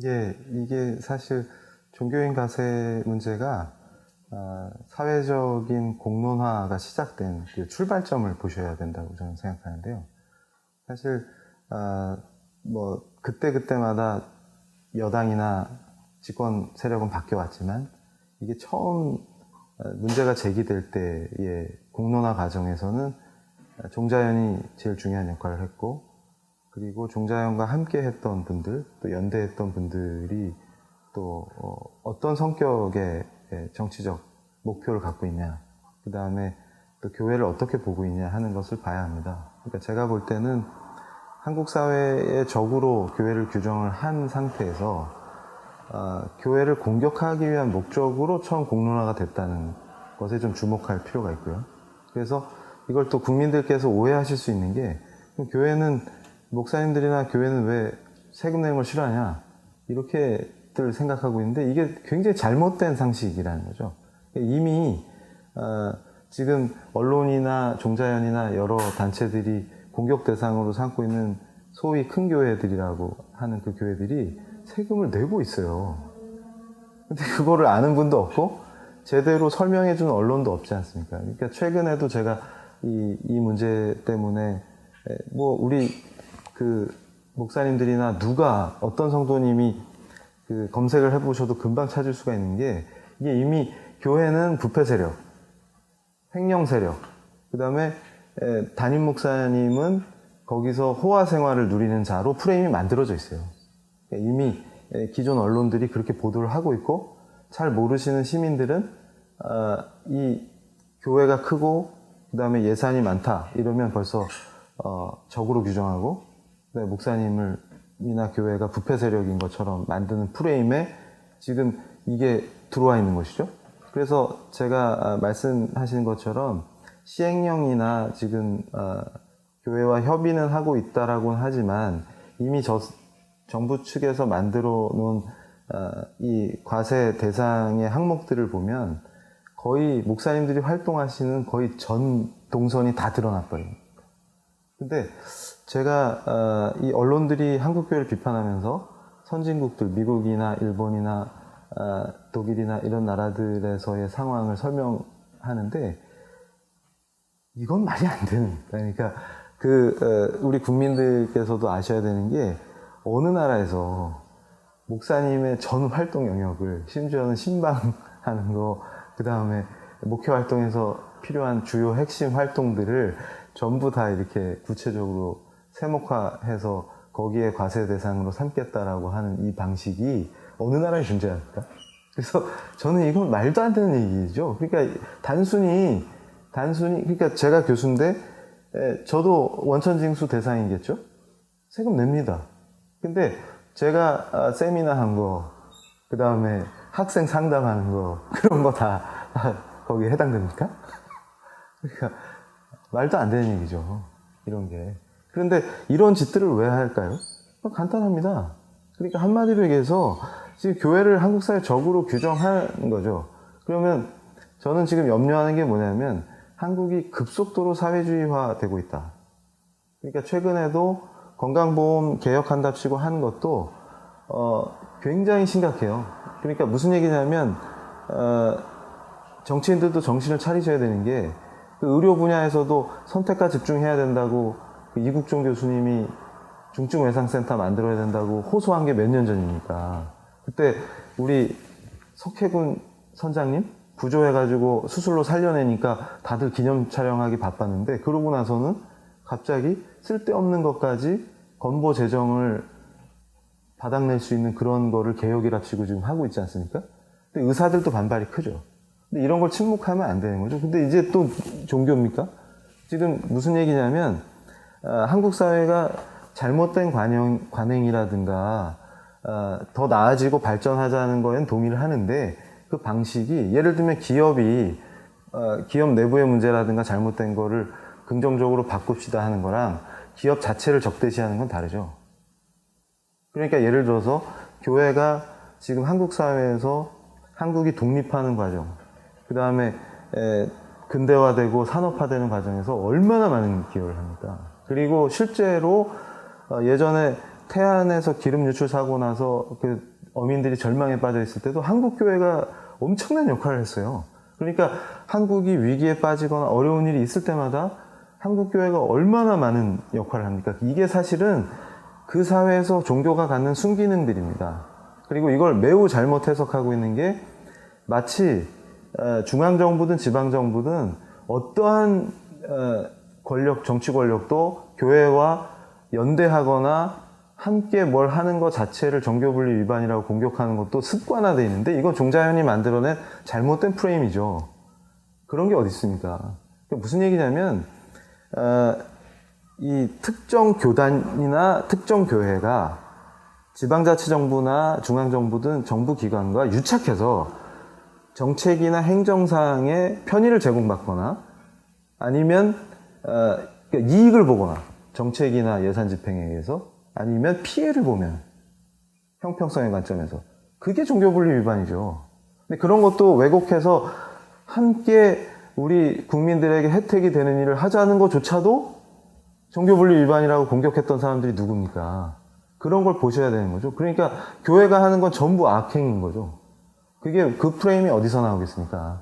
이게 사실 종교인 가세 문제가 사회적인 공론화가 시작된 그 출발점을 보셔야 된다고 저는 생각하는데요. 사실 뭐 그때마다 여당이나 집권 세력은 바뀌어왔지만 이게 처음 문제가 제기될 때의 공론화 과정에서는 종자연이 제일 중요한 역할을 했고, 그리고 종자연과 함께 했던 분들, 또 연대했던 분들이 또 어떤 성격의 정치적 목표를 갖고 있냐, 그 다음에 또 교회를 어떻게 보고 있냐 하는 것을 봐야 합니다. 그러니까 제가 볼 때는 한국 사회의 적으로 교회를 규정을 한 상태에서 교회를 공격하기 위한 목적으로 처음 공론화가 됐다는 것에 좀 주목할 필요가 있고요. 그래서 이걸 또 국민들께서 오해하실 수 있는 게, 교회는, 목사님들이나 교회는 왜 세금 내는 걸 싫어하냐, 이렇게들 생각하고 있는데, 이게 굉장히 잘못된 상식이라는 거죠. 이미 지금 언론이나 종자연이나 여러 단체들이 공격 대상으로 삼고 있는 소위 큰 교회들이라고 하는 그 교회들이 세금을 내고 있어요. 근데 그거를 아는 분도 없고 제대로 설명해 주는 언론도 없지 않습니까? 그러니까 최근에도 제가 이 문제 때문에 뭐 우리 그 목사님들이나 누가 어떤 성도님이 그 검색을 해보셔도 금방 찾을 수가 있는 게, 이게 이미 교회는 부패 세력, 횡령 세력, 그 다음에 담임 목사님은 거기서 호화 생활을 누리는 자로 프레임이 만들어져 있어요. 이미 기존 언론들이 그렇게 보도를 하고 있고, 잘 모르시는 시민들은 이 교회가 크고 그 다음에 예산이 많다 이러면 벌써 적으로 규정하고, 그다음에 목사님이나 교회가 부패 세력인 것처럼 만드는 프레임에 지금 이게 들어와 있는 것이죠. 그래서 제가 말씀하신 것처럼 시행령이나 지금 교회와 협의는 하고 있다라고는 하지만, 이미 정부 측에서 만들어 놓은 이 과세 대상의 항목들을 보면 거의 목사님들이 활동하시는 거의 전 동선이 다 드러나 버립니다. 근데 제가 이 언론들이 한국 교회를 비판하면서 선진국들, 미국이나 일본이나 독일이나 이런 나라들에서의 상황을 설명하는데, 이건 말이 안 되는, 그러니까 우리 국민들께서도 아셔야 되는 게, 어느 나라에서 목사님의 전 활동 영역을, 심지어는 신방하는 거, 그 다음에 목회 활동에서 필요한 주요 핵심 활동들을 전부 다 이렇게 구체적으로 세목화해서 거기에 과세 대상으로 삼겠다라고 하는 이 방식이 어느 나라에 존재합니까? 그래서 저는 이건 말도 안 되는 얘기죠. 그러니까 단순히 그러니까 제가 교수인데 저도 원천징수 대상이겠죠? 세금 냅니다. 근데 제가 세미나 한 거, 그 다음에 학생 상담하는 거, 그런 거 다 거기에 해당됩니까? 그러니까 말도 안 되는 얘기죠, 이런 게. 그런데 이런 짓들을 왜 할까요? 간단합니다. 그러니까 한마디로 얘기해서 지금 교회를 한국 사회 적으로 규정하는 거죠. 그러면 저는 지금 염려하는 게 뭐냐면, 한국이 급속도로 사회주의화 되고 있다. 그러니까 최근에도 건강보험 개혁한답시고 하는 것도 굉장히 심각해요. 그러니까 무슨 얘기냐면, 정치인들도 정신을 차리셔야 되는 게, 그 의료 분야에서도 선택과 집중해야 된다고 그 이국종 교수님이 중증외상센터 만들어야 된다고 호소한 게 몇 년 전입니까? 그때 우리 석혜군 선장님 구조해가지고 수술로 살려내니까 다들 기념 촬영하기 바빴는데, 그러고 나서는 갑자기 쓸데없는 것까지 건보 재정을 바닥낼 수 있는 그런 거를 개혁이랍시고 지금 하고 있지 않습니까? 근데 의사들도 반발이 크죠. 근데 이런 걸 침묵하면 안 되는 거죠. 근데 이제 또 종교입니까? 지금 무슨 얘기냐면, 한국 사회가 잘못된 관행이라든가 더 나아지고 발전하자는 거엔 동의를 하는데, 그 방식이, 예를 들면 기업 내부의 문제라든가 잘못된 거를 긍정적으로 바꿉시다 하는 거랑 기업 자체를 적대시하는 건 다르죠. 그러니까 예를 들어서 교회가 지금 한국 사회에서 한국이 독립하는 과정, 그 다음에 근대화되고 산업화되는 과정에서 얼마나 많은 기여를 합니까? 그리고 실제로 예전에 태안에서 기름 유출 사고 나서 그 어민들이 절망에 빠져 있을 때도 한국 교회가 엄청난 역할을 했어요. 그러니까 한국이 위기에 빠지거나 어려운 일이 있을 때마다 한국 교회가 얼마나 많은 역할을 합니까? 이게 사실은 그 사회에서 종교가 갖는 순기능들입니다. 그리고 이걸 매우 잘못 해석하고 있는 게 마치 중앙정부든 지방정부든 어떠한 권력, 정치 권력도 교회와 연대하거나 함께 뭘 하는 것 자체를 정교분리 위반이라고 공격하는 것도 습관화되어 있는데 이건 종자현이 만들어낸 잘못된 프레임이죠. 그런 게 어디 있습니까? 무슨 얘기냐면 이 특정 교단이나 특정 교회가 지방자치정부나 중앙정부든 정부기관과 유착해서 정책이나 행정상의 편의를 제공받거나 아니면 그러니까 이익을 보거나 정책이나 예산 집행에 의해서 아니면 피해를 보면 형평성의 관점에서 그게 종교분리 위반이죠. 근데 그런 것도 왜곡해서 함께 우리 국민들에게 혜택이 되는 일을 하자는 것조차도 종교분리 위반이라고 공격했던 사람들이 누굽니까? 그런 걸 보셔야 되는 거죠. 그러니까 교회가 하는 건 전부 악행인 거죠. 그게 그 프레임이 어디서 나오겠습니까?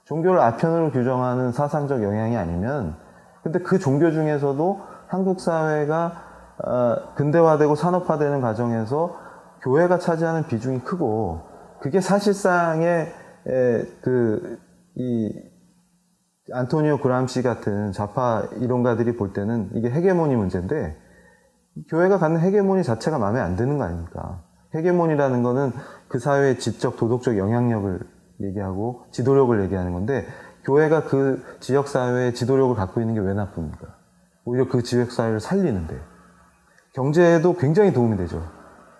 종교를 아편으로 규정하는 사상적 영향이 아니면 근데 그 종교 중에서도 한국 사회가 근대화되고 산업화되는 과정에서 교회가 차지하는 비중이 크고 그게 사실상의 이 안토니오 그람시 같은 좌파 이론가들이 볼 때는 이게 헤게모니 문제인데 교회가 갖는 헤게모니 자체가 마음에 안 드는 거 아닙니까? 헤게모니라는 거는 그 사회의 지적, 도덕적 영향력을 얘기하고 지도력을 얘기하는 건데 교회가 그 지역사회의 지도력을 갖고 있는 게 왜 나쁩니까? 오히려 그 지역사회를 살리는데 경제에도 굉장히 도움이 되죠.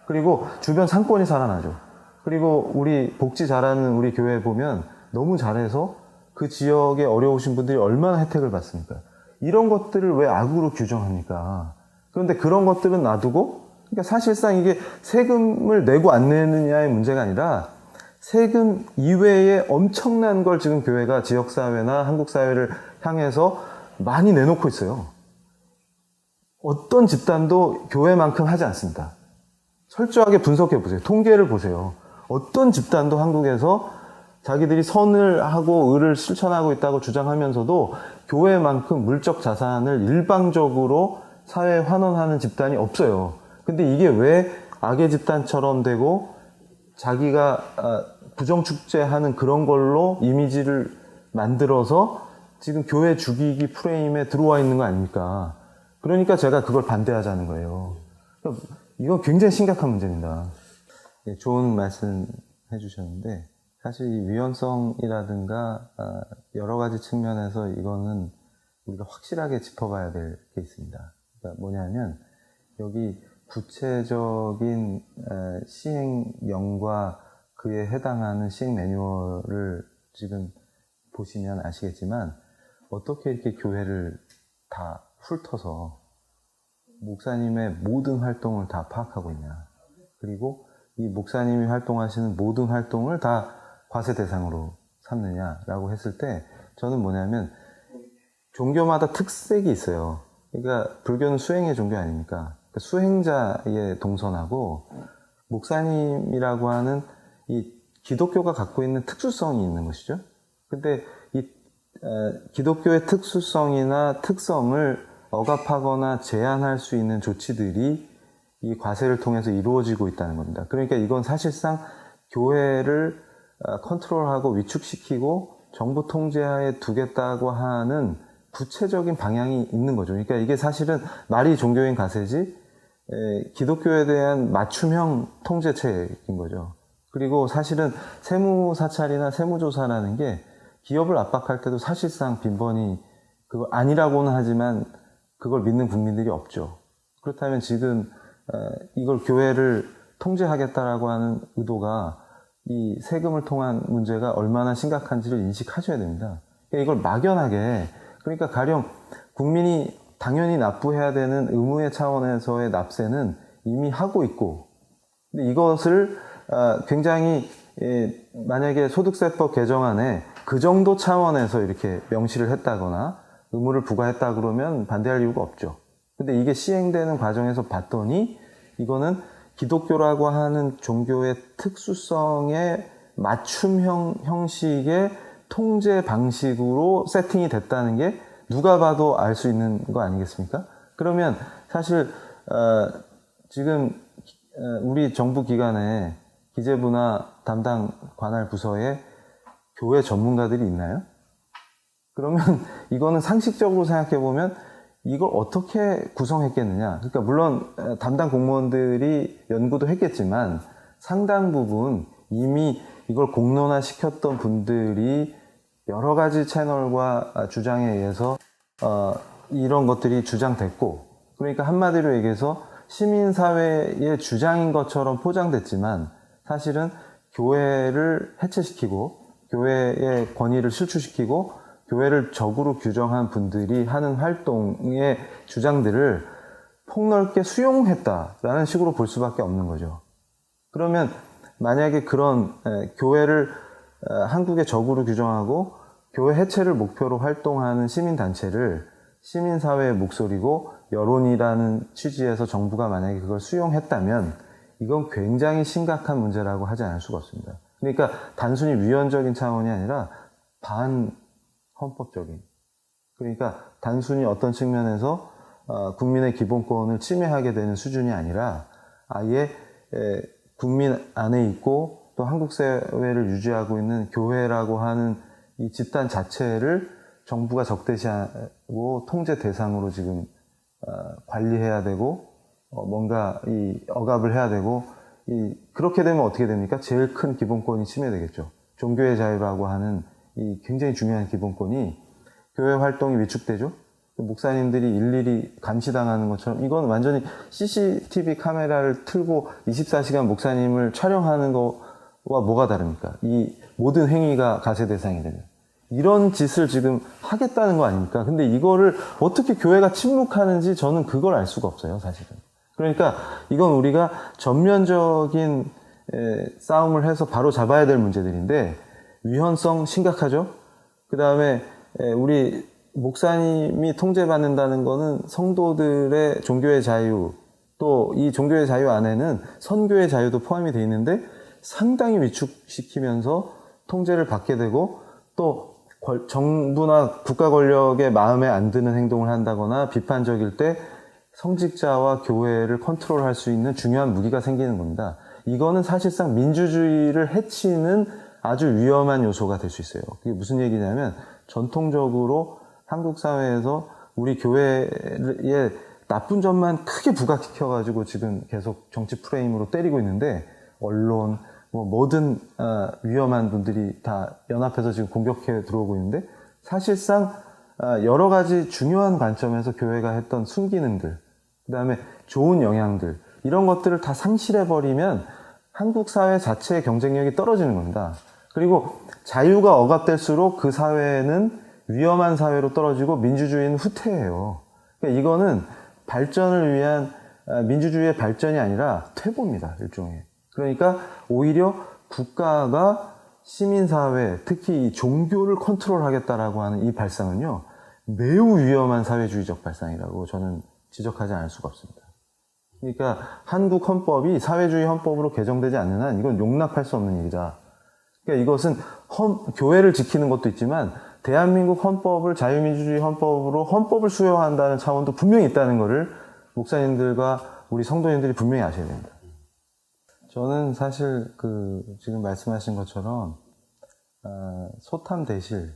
그리고 주변 상권이 살아나죠. 그리고 우리 복지 잘하는 우리 교회 보면 너무 잘해서 그 지역에 어려우신 분들이 얼마나 혜택을 받습니까? 이런 것들을 왜 악으로 규정합니까? 그런데 그런 것들은 놔두고 그러니까 사실상 이게 세금을 내고 안 내느냐의 문제가 아니라 세금 이외에 엄청난 걸 지금 교회가 지역사회나 한국사회를 향해서 많이 내놓고 있어요. 어떤 집단도 교회만큼 하지 않습니다. 철저하게 분석해 보세요. 통계를 보세요. 어떤 집단도 한국에서 자기들이 선을 하고 의를 실천하고 있다고 주장하면서도 교회만큼 물적 자산을 일방적으로 사회에 환원하는 집단이 없어요. 근데 이게 왜 악의 집단처럼 되고 자기가 부정축제하는 그런 걸로 이미지를 만들어서 지금 교회 죽이기 프레임에 들어와 있는 거 아닙니까? 그러니까 제가 그걸 반대하자는 거예요. 이건 굉장히 심각한 문제입니다. 네, 좋은 말씀 해주셨는데 사실 이 위헌성이라든가 여러 가지 측면에서 이거는 우리가 확실하게 짚어봐야 될 게 있습니다. 그러니까 뭐냐면 여기 구체적인 시행령과 그에 해당하는 시행 매뉴얼을 지금 보시면 아시겠지만 어떻게 이렇게 교회를 다 훑어서 목사님의 모든 활동을 다 파악하고 있냐. 그리고 이 목사님이 활동하시는 모든 활동을 다 과세 대상으로 삼느냐라고 했을 때 저는 뭐냐면 종교마다 특색이 있어요. 그러니까 불교는 수행의 종교 아닙니까? 그러니까 수행자의 동선하고 목사님이라고 하는 이 기독교가 갖고 있는 특수성이 있는 것이죠. 근데 이 기독교의 특수성이나 특성을 억압하거나 제한할 수 있는 조치들이 이 과세를 통해서 이루어지고 있다는 겁니다. 그러니까 이건 사실상 교회를 컨트롤하고 위축시키고 정부 통제하에 두겠다고 하는 구체적인 방향이 있는 거죠. 그러니까 이게 사실은 말이 종교인 과세지 기독교에 대한 맞춤형 통제책인 거죠. 그리고 사실은 세무사찰이나 세무조사라는 게 기업을 압박할 때도 사실상 빈번히 그거 아니라고는 하지만 그걸 믿는 국민들이 없죠. 그렇다면 지금 이걸 교회를 통제하겠다라고 하는 의도가 이 세금을 통한 문제가 얼마나 심각한지를 인식하셔야 됩니다. 이걸 막연하게 그러니까 가령 국민이 당연히 납부해야 되는 의무의 차원에서의 납세는 이미 하고 있고 근데 이것을 굉장히 만약에 소득세법 개정안에 그 정도 차원에서 이렇게 명시를 했다거나 의무를 부과했다 그러면 반대할 이유가 없죠. 근데 이게 시행되는 과정에서 봤더니 이거는 기독교라고 하는 종교의 특수성에 맞춤형 형식의 통제 방식으로 세팅이 됐다는 게 누가 봐도 알 수 있는 거 아니겠습니까? 그러면 사실 지금 우리 정부 기관에 기재부나 담당 관할 부서에 교회 전문가들이 있나요? 그러면 이거는 상식적으로 생각해 보면 이걸 어떻게 구성했겠느냐. 그러니까 물론 담당 공무원들이 연구도 했겠지만 상당 부분 이미 이걸 공론화 시켰던 분들이 여러 가지 채널과 주장에 의해서 이런 것들이 주장됐고, 그러니까 한마디로 얘기해서 시민사회의 주장인 것처럼 포장됐지만 사실은 교회를 해체시키고 교회의 권위를 실추시키고 교회를 적으로 규정한 분들이 하는 활동의 주장들을 폭넓게 수용했다라는 식으로 볼 수밖에 없는 거죠. 그러면 만약에 그런 교회를 한국의 적으로 규정하고 교회 해체를 목표로 활동하는 시민단체를 시민사회의 목소리고 여론이라는 취지에서 정부가 만약에 그걸 수용했다면 이건 굉장히 심각한 문제라고 하지 않을 수가 없습니다. 그러니까 단순히 위헌적인 차원이 아니라 반헌법적인, 그러니까 단순히 어떤 측면에서 국민의 기본권을 침해하게 되는 수준이 아니라 아예 국민 안에 있고 또 한국 사회를 유지하고 있는 교회라고 하는 이 집단 자체를 정부가 적대시하고 통제 대상으로 지금 관리해야 되고 뭔가 이 억압을 해야 되고 그렇게 되면 어떻게 됩니까? 제일 큰 기본권이 침해되겠죠. 종교의 자유라고 하는 이 굉장히 중요한 기본권이 교회 활동이 위축되죠. 목사님들이 일일이 감시당하는 것처럼 이건 완전히 CCTV 카메라를 틀고 24시간 목사님을 촬영하는 거와 뭐가 다릅니까? 이 모든 행위가 가세 대상이 되는 이런 짓을 지금 하겠다는 거 아닙니까? 근데 이거를 어떻게 교회가 침묵하는지 저는 그걸 알 수가 없어요, 사실은. 그러니까 이건 우리가 전면적인 싸움을 해서 바로 잡아야 될 문제들인데 위헌성 심각하죠? 그 다음에 우리 목사님이 통제받는다는 거는 성도들의 종교의 자유, 또 이 종교의 자유 안에는 선교의 자유도 포함이 되어 있는데 상당히 위축시키면서 통제를 받게 되고 또 정부나 국가 권력의 마음에 안 드는 행동을 한다거나 비판적일 때 성직자와 교회를 컨트롤할 수 있는 중요한 무기가 생기는 겁니다. 이거는 사실상 민주주의를 해치는 아주 위험한 요소가 될 수 있어요. 그게 무슨 얘기냐면 전통적으로 한국 사회에서 우리 교회의 나쁜 점만 크게 부각시켜가지고 지금 계속 정치 프레임으로 때리고 있는데 언론, 모든 위험한 분들이 다 연합해서 지금 공격해 들어오고 있는데 사실상 여러 가지 중요한 관점에서 교회가 했던 순기능들, 그 다음에 좋은 영향들 이런 것들을 다 상실해버리면 한국 사회 자체의 경쟁력이 떨어지는 겁니다. 그리고 자유가 억압될수록 그 사회는 위험한 사회로 떨어지고 민주주의는 후퇴해요. 그러니까 이거는 발전을 위한 민주주의의 발전이 아니라 퇴보입니다, 일종의. 그러니까 오히려 국가가 시민사회, 특히 이 종교를 컨트롤하겠다라고 하는 이 발상은요, 매우 위험한 사회주의적 발상이라고 저는 지적하지 않을 수가 없습니다. 그러니까 한국 헌법이 사회주의 헌법으로 개정되지 않는 한 이건 용납할 수 없는 일이다. 그러니까 이것은 교회를 지키는 것도 있지만 대한민국 헌법을 자유민주주의 헌법으로 헌법을 수용한다는 차원도 분명히 있다는 것을 목사님들과 우리 성도님들이 분명히 아셔야 됩니다. 저는 사실 지금 말씀하신 것처럼 소탐 대실,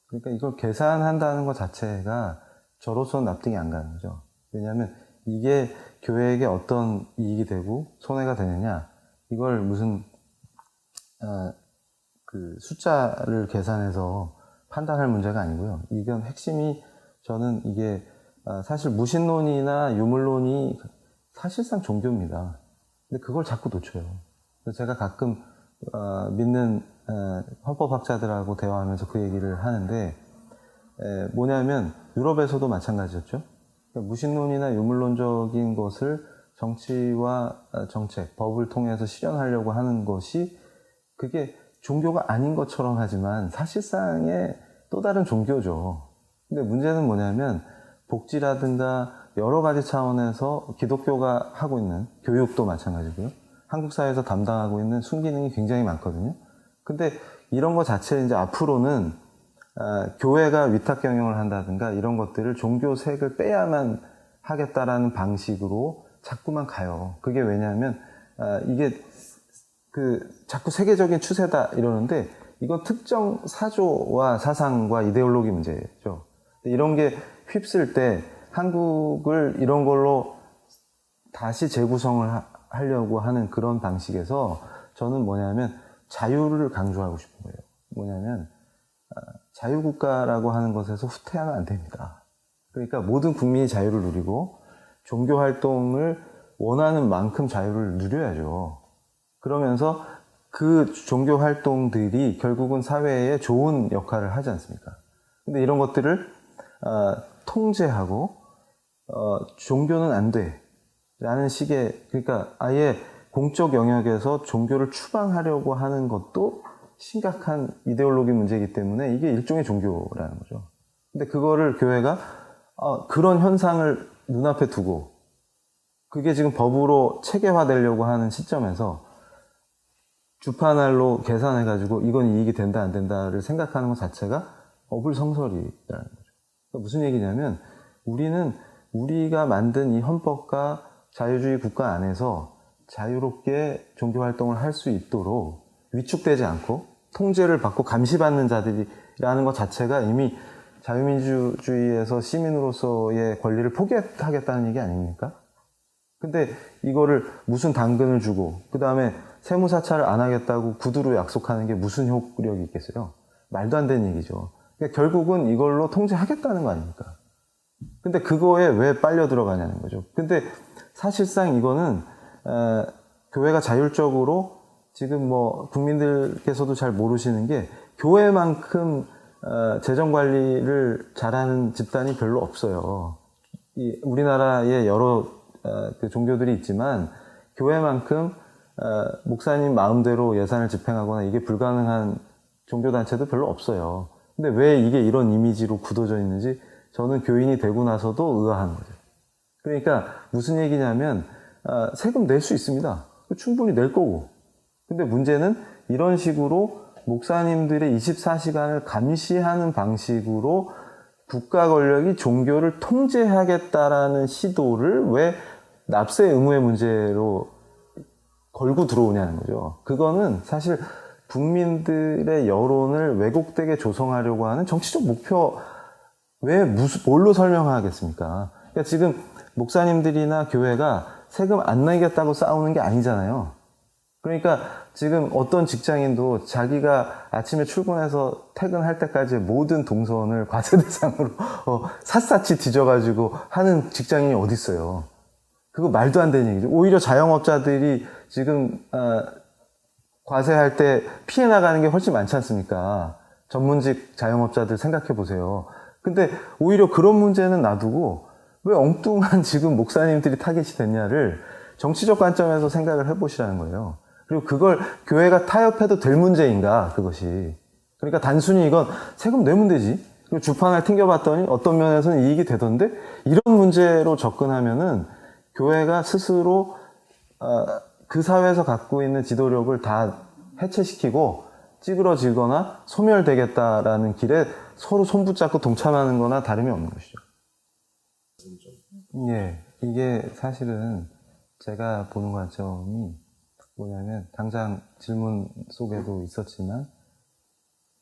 그러니까 이걸 계산한다는 것 자체가 저로서는 납득이 안 가는 거죠. 왜냐하면 이게 교회에게 어떤 이익이 되고 손해가 되느냐, 이걸 무슨 숫자를 계산해서 판단할 문제가 아니고요. 이건 핵심이 저는 이게 사실 무신론이나 유물론이 사실상 종교입니다. 근데 그걸 자꾸 놓쳐요. 그래서 제가 가끔 믿는 헌법학자들하고 대화하면서 그 얘기를 하는데 뭐냐면 유럽에서도 마찬가지였죠. 그러니까 무신론이나 유물론적인 것을 정치와 정책, 법을 통해서 실현하려고 하는 것이 그게 종교가 아닌 것처럼 하지만 사실상의 또 다른 종교죠. 근데 문제는 뭐냐면 복지라든가 여러 가지 차원에서 기독교가 하고 있는 교육도 마찬가지고요. 한국 사회에서 담당하고 있는 순기능이 굉장히 많거든요. 근데 이런 거 자체 이제 앞으로는 교회가 위탁 경영을 한다든가 이런 것들을 종교색을 빼야만 하겠다라는 방식으로 자꾸만 가요. 그게 왜냐하면 이게 자꾸 세계적인 추세다 이러는데 이건 특정 사조와 사상과 이데올로기 문제죠. 이런 게 휩쓸 때 한국을 이런 걸로 다시 재구성을 하려고 하는 그런 방식에서 저는 뭐냐면 자유를 강조하고 싶은 거예요. 뭐냐면 자유국가라고 하는 것에서 후퇴하면 안 됩니다. 그러니까 모든 국민이 자유를 누리고 종교활동을 원하는 만큼 자유를 누려야죠. 그러면서 그 종교활동들이 결국은 사회에 좋은 역할을 하지 않습니까? 근데 이런 것들을 통제하고 종교는 안 돼 라는 식의, 그러니까 아예 공적 영역에서 종교를 추방하려고 하는 것도 심각한 이데올로기 문제이기 때문에 이게 일종의 종교라는 거죠. 근데 그거를 교회가 그런 현상을 눈앞에 두고 그게 지금 법으로 체계화되려고 하는 시점에서 주판알로 계산해가지고 이건 이익이 된다 안 된다를 생각하는 것 자체가 어불성설이라는 거죠. 그러니까 무슨 얘기냐면 우리가 만든 이 헌법과 자유주의 국가 안에서 자유롭게 종교활동을 할 수 있도록 위축되지 않고 통제를 받고 감시받는 자들이라는 것 자체가 이미 자유민주주의에서 시민으로서의 권리를 포기하겠다는 얘기 아닙니까? 근데 이거를 무슨 당근을 주고 그 다음에 세무사찰을 안 하겠다고 구두로 약속하는 게 무슨 효력이 있겠어요? 말도 안 되는 얘기죠. 그러니까 결국은 이걸로 통제하겠다는 거 아닙니까? 근데 그거에 왜 빨려 들어가냐는 거죠. 근데 사실상 이거는 교회가 자율적으로 지금 뭐 국민들께서도 잘 모르시는 게 교회만큼 재정 관리를 잘하는 집단이 별로 없어요. 우리나라에 여러 그 종교들이 있지만 교회만큼 목사님 마음대로 예산을 집행하거나 이게 불가능한 종교단체도 별로 없어요. 근데 왜 이게 이런 이미지로 굳어져 있는지 저는 교인이 되고 나서도 의아한 거죠. 그러니까 무슨 얘기냐면 세금 낼 수 있습니다. 충분히 낼 거고. 근데 문제는 이런 식으로 목사님들의 24시간을 감시하는 방식으로 국가 권력이 종교를 통제하겠다라는 시도를 왜 납세 의무의 문제로 걸고 들어오냐는 거죠. 그거는 사실 국민들의 여론을 왜곡되게 조성하려고 하는 정치적 목표, 뭘로 설명하겠습니까? 그러니까 지금 목사님들이나 교회가 세금 안 내겠다고 싸우는 게 아니잖아요. 그러니까 지금 어떤 직장인도 자기가 아침에 출근해서 퇴근할 때까지 모든 동선을 과세 대상으로 샅샅이 뒤져가지고 하는 직장인이 어디 있어요. 그거 말도 안 되는 얘기죠. 오히려 자영업자들이 지금 과세할 때 피해 나가는 게 훨씬 많지 않습니까? 전문직 자영업자들 생각해 보세요. 근데 오히려 그런 문제는 놔두고 왜 엉뚱한 지금 목사님들이 타겟이 됐냐를 정치적 관점에서 생각을 해보시라는 거예요. 그리고 그걸 교회가 타협해도 될 문제인가, 그것이. 그러니까 단순히 이건 세금 내면 되지. 그리고 주판을 튕겨봤더니 어떤 면에서는 이익이 되던데 이런 문제로 접근하면은 교회가 스스로 그 사회에서 갖고 있는 지도력을 다 해체시키고 찌그러지거나 소멸되겠다라는 길에 서로 손붙잡고 동참하는 거나 다름이 없는 것이죠. 예, 이게 사실은 제가 보는 관점이 뭐냐면 당장 질문 속에도 있었지만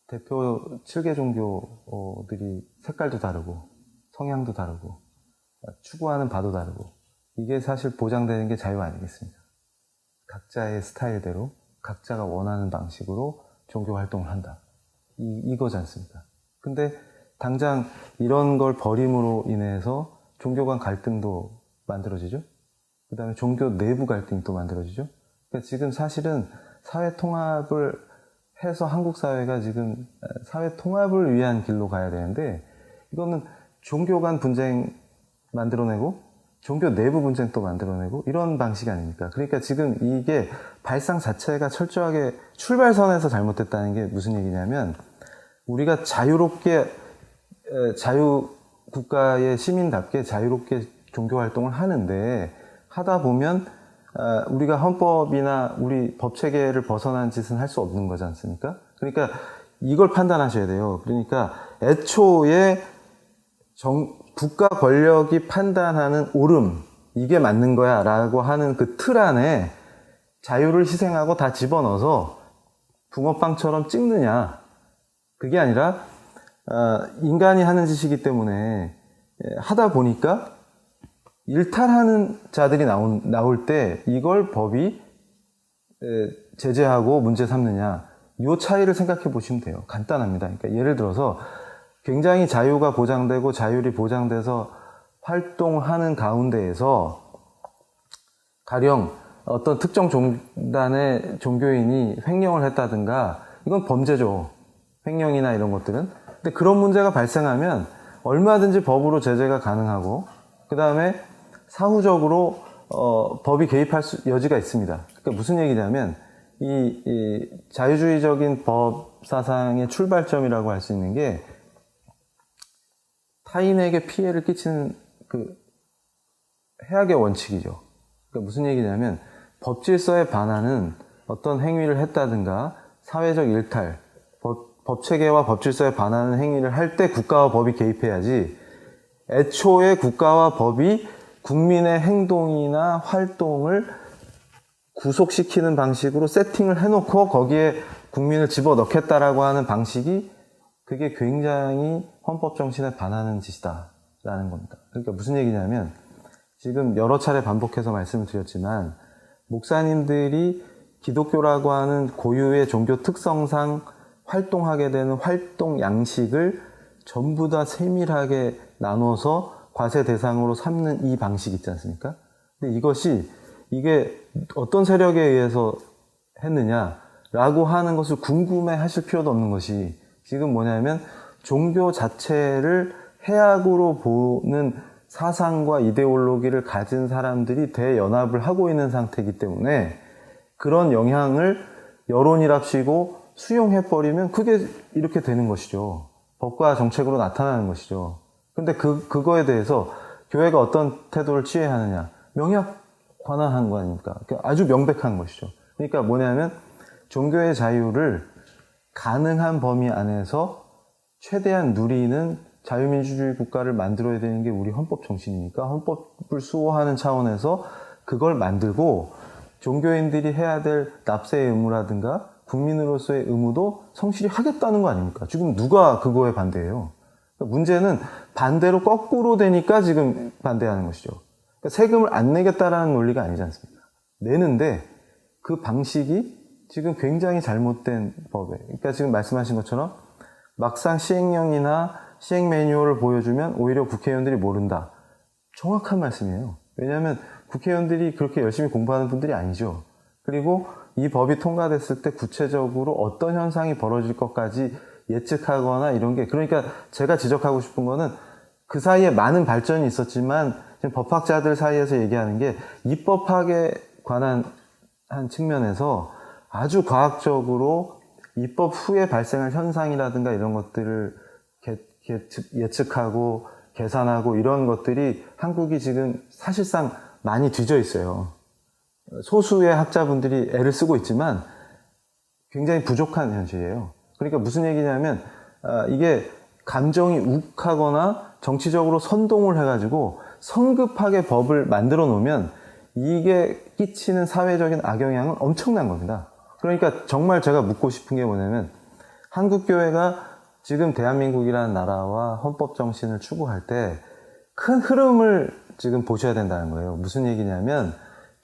대표 7개 종교들이 색깔도 다르고 성향도 다르고 추구하는 바도 다르고 이게 사실 보장되는 게 자유 아니겠습니까? 각자의 스타일대로 각자가 원하는 방식으로 종교 활동을 한다. 이거지 않습니까? 근데 당장 이런 걸 버림으로 인해서 종교 간 갈등도 만들어지죠? 그 다음에 종교 내부 갈등도 만들어지죠? 그러니까 지금 사실은 사회 통합을 해서 한국 사회가 지금 사회 통합을 위한 길로 가야 되는데 이거는 종교 간 분쟁 만들어내고 종교 내부 분쟁도 만들어내고 이런 방식이 아닙니까? 그러니까 지금 이게 발상 자체가 철저하게 출발선에서 잘못됐다는 게 무슨 얘기냐면 우리가 자유롭게 자유국가의 시민답게 자유롭게 종교 활동을 하는데 하다 보면 우리가 헌법이나 우리 법 체계를 벗어난 짓은 할 수 없는 거지 않습니까? 그러니까 이걸 판단하셔야 돼요. 그러니까 애초에 국가 권력이 판단하는 옳음, 이게 맞는 거야 라고 하는 그 틀 안에 자유를 희생하고 다 집어넣어서 붕어빵처럼 찍느냐. 그게 아니라 인간이 하는 짓이기 때문에 하다 보니까 일탈하는 자들이 나올 때 이걸 법이 제재하고 문제 삼느냐, 이 차이를 생각해 보시면 돼요. 간단합니다. 그러니까 예를 들어서 굉장히 자유가 보장되고 자율이 보장돼서 활동하는 가운데에서 가령 어떤 특정 종단의 종교인이 횡령을 했다든가, 이건 범죄죠. 횡령이나 이런 것들은. 근데 그런 문제가 발생하면 얼마든지 법으로 제재가 가능하고, 그 다음에 사후적으로 법이 개입할 여지가 있습니다. 그러니까 무슨 얘기냐면 이 자유주의적인 법 사상의 출발점이라고 할 수 있는 게 타인에게 피해를 끼치는 그 해악의 원칙이죠. 그러니까 무슨 얘기냐면 법 질서에 반하는 어떤 행위를 했다든가 사회적 일탈, 법 체계와 법 질서에 반하는 행위를 할 때 국가와 법이 개입해야지, 애초에 국가와 법이 국민의 행동이나 활동을 구속시키는 방식으로 세팅을 해놓고 거기에 국민을 집어넣겠다라고 하는 방식이, 그게 굉장히 헌법 정신에 반하는 짓이다라는 겁니다. 그러니까 무슨 얘기냐면 지금 여러 차례 반복해서 말씀을 드렸지만 목사님들이 기독교라고 하는 고유의 종교 특성상 활동하게 되는 활동 양식을 전부 다 세밀하게 나눠서 과세 대상으로 삼는 이 방식 있지 않습니까? 근데 이게 어떤 세력에 의해서 했느냐라고 하는 것을 궁금해 하실 필요도 없는 것이, 지금 뭐냐면 종교 자체를 해악으로 보는 사상과 이데올로기를 가진 사람들이 대연합을 하고 있는 상태이기 때문에 그런 영향을 여론이랍시고 수용해버리면 그게 이렇게 되는 것이죠. 법과 정책으로 나타나는 것이죠. 근데 그거에 대해서 교회가 어떤 태도를 취해야 하느냐. 명약 관할한 거 아닙니까? 아주 명백한 것이죠. 그러니까 뭐냐면 종교의 자유를 가능한 범위 안에서 최대한 누리는 자유민주주의 국가를 만들어야 되는 게 우리 헌법 정신이니까 헌법을 수호하는 차원에서 그걸 만들고, 종교인들이 해야 될 납세의 의무라든가 국민으로서의 의무도 성실히 하겠다는 거 아닙니까? 지금 누가 그거에 반대해요? 문제는 반대로 거꾸로 되니까 지금 반대하는 것이죠. 그러니까 세금을 안 내겠다라는 논리가 아니지 않습니까? 내는데 그 방식이 지금 굉장히 잘못된 법에, 그러니까 지금 말씀하신 것처럼 막상 시행령이나 시행 매뉴얼을 보여주면 오히려 국회의원들이 모른다. 정확한 말씀이에요. 왜냐하면 국회의원들이 그렇게 열심히 공부하는 분들이 아니죠. 그리고 이 법이 통과됐을 때 구체적으로 어떤 현상이 벌어질 것까지 예측하거나 이런 게, 그러니까 제가 지적하고 싶은 거는 그 사이에 많은 발전이 있었지만 지금 법학자들 사이에서 얘기하는 게 입법학에 관한 한 측면에서 아주 과학적으로 입법 후에 발생할 현상이라든가 이런 것들을 예측하고 계산하고 이런 것들이 한국이 지금 사실상 많이 뒤져 있어요. 소수의 학자분들이 애를 쓰고 있지만 굉장히 부족한 현실이에요. 그러니까 무슨 얘기냐면 이게 감정이 욱하거나 정치적으로 선동을 해가지고 성급하게 법을 만들어 놓으면 이게 끼치는 사회적인 악영향은 엄청난 겁니다. 그러니까 정말 제가 묻고 싶은 게 뭐냐면 한국교회가 지금 대한민국이라는 나라와 헌법 정신을 추구할 때 큰 흐름을 지금 보셔야 된다는 거예요. 무슨 얘기냐면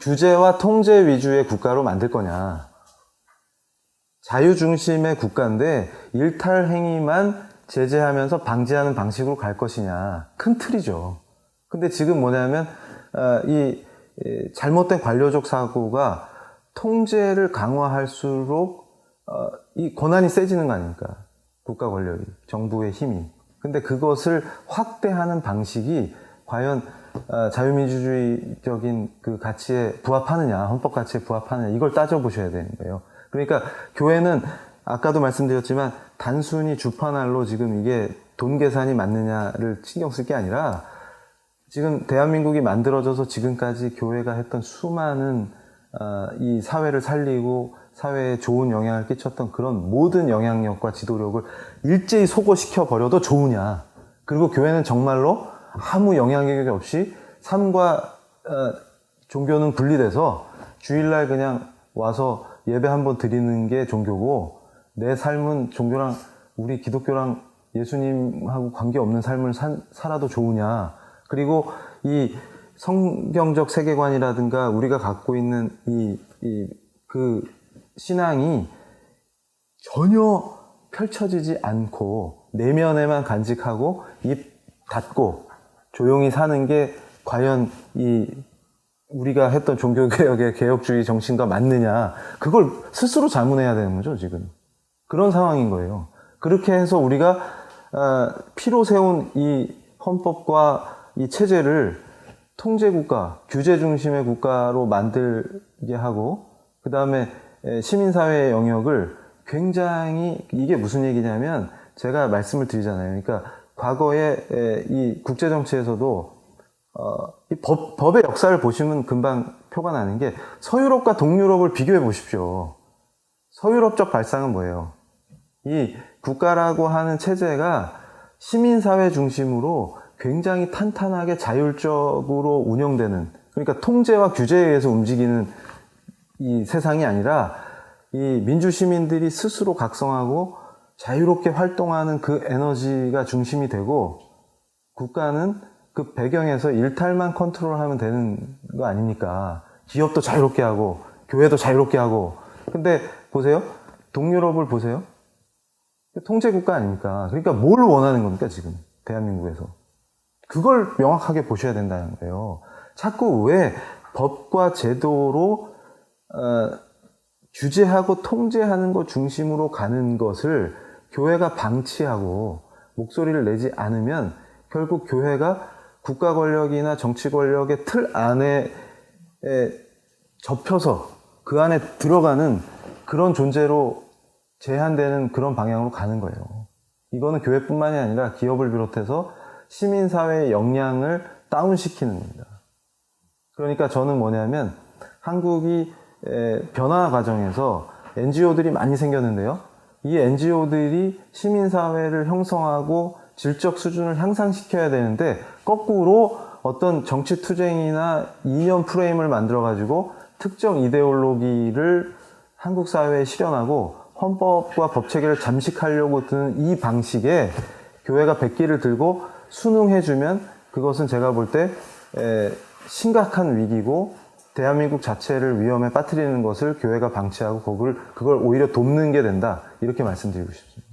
규제와 통제 위주의 국가로 만들 거냐, 자유 중심의 국가인데 일탈 행위만 제재하면서 방지하는 방식으로 갈 것이냐, 큰 틀이죠. 근데 지금 뭐냐면 이 잘못된 관료적 사고가 통제를 강화할수록 이 권한이 세지는 거 아닙니까? 국가 권력이, 정부의 힘이. 근데 그것을 확대하는 방식이 과연 자유민주주의적인 그 가치에 부합하느냐, 헌법 가치에 부합하느냐, 이걸 따져보셔야 되는 거예요. 그러니까 교회는 아까도 말씀드렸지만 단순히 주판알로 지금 이게 돈 계산이 맞느냐를 신경 쓸 게 아니라 지금 대한민국이 만들어져서 지금까지 교회가 했던 수많은 이 사회를 살리고 사회에 좋은 영향을 끼쳤던 그런 모든 영향력과 지도력을 일제히 소거시켜 버려도 좋으냐. 그리고 교회는 정말로 아무 영향력이 없이 삶과 종교는 분리돼서 주일날 그냥 와서 예배 한번 드리는 게 종교고 내 삶은 종교랑 우리 기독교랑 예수님하고 관계없는 삶을 살아도 좋으냐. 그리고 이 성경적 세계관이라든가 우리가 갖고 있는 그 신앙이 전혀 펼쳐지지 않고 내면에만 간직하고 입 닫고 조용히 사는 게 과연 우리가 했던 종교개혁의 개혁주의 정신과 맞느냐. 그걸 스스로 자문해야 되는 거죠, 지금. 그런 상황인 거예요. 그렇게 해서 우리가 피로 세운 이 헌법과 이 체제를 통제국가, 규제 중심의 국가로 만들게 하고 그 다음에 시민사회의 영역을 굉장히 이게 무슨 얘기냐면 제가 말씀을 드리잖아요. 그러니까 과거에 이 국제정치에서도 이 법의 역사를 보시면 금방 표가 나는 게 서유럽과 동유럽을 비교해 보십시오. 서유럽적 발상은 뭐예요? 이 국가라고 하는 체제가 시민사회 중심으로 굉장히 탄탄하게 자율적으로 운영되는, 그러니까 통제와 규제에 의해서 움직이는 이 세상이 아니라 이 민주시민들이 스스로 각성하고 자유롭게 활동하는 그 에너지가 중심이 되고 국가는 그 배경에서 일탈만 컨트롤하면 되는 거 아닙니까? 기업도 자유롭게 하고 교회도 자유롭게 하고. 근데 보세요. 동유럽을 보세요. 통제국가 아닙니까? 그러니까 뭘 원하는 겁니까 지금 대한민국에서? 그걸 명확하게 보셔야 된다는 거예요. 자꾸 왜 법과 제도로 규제하고 통제하는 것 중심으로 가는 것을 교회가 방치하고 목소리를 내지 않으면 결국 교회가 국가 권력이나 정치 권력의 틀 안에 접혀서 그 안에 들어가는 그런 존재로 제한되는 그런 방향으로 가는 거예요. 이거는 교회뿐만이 아니라 기업을 비롯해서 시민사회의 역량을 다운시키는 겁니다. 그러니까 저는 뭐냐면 한국이 변화 과정에서 NGO들이 많이 생겼는데요. 이 NGO들이 시민사회를 형성하고 질적 수준을 향상시켜야 되는데 거꾸로 어떤 정치 투쟁이나 이념 프레임을 만들어가지고 특정 이데올로기를 한국 사회에 실현하고 헌법과 법체계를 잠식하려고 드는 이 방식에 교회가 백기를 들고 순응해주면 그것은 제가 볼 때 심각한 위기고 대한민국 자체를 위험에 빠뜨리는 것을 교회가 방치하고 그걸 오히려 돕는 게 된다. 이렇게 말씀드리고 싶습니다.